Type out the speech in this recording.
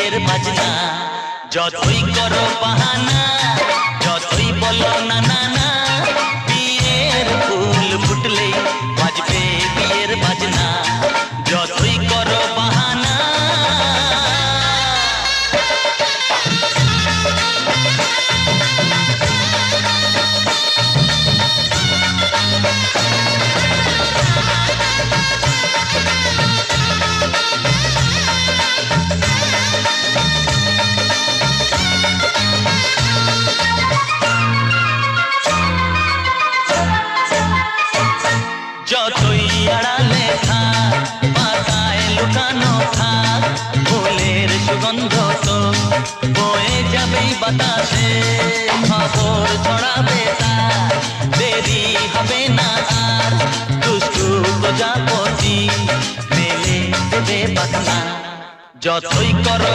বিয়ের বাজনা। যতই করো বাহানা, যতই বলো না না না, বিয়ের ফুল ফুটলেই বাজবে বিয়ের বাজনা। যতই করো বাহানা। যতই আড়ালে থাক, পাতায় লুকানো থাক, ফুলের সুগন্ধ তো বয়ে যাবেই বাতাসে। খবর ছড়াবে তার, দেরি হবে না আর, দুষ্টু প্রজাপতি মেলে দেবে পাখনা। যতই করো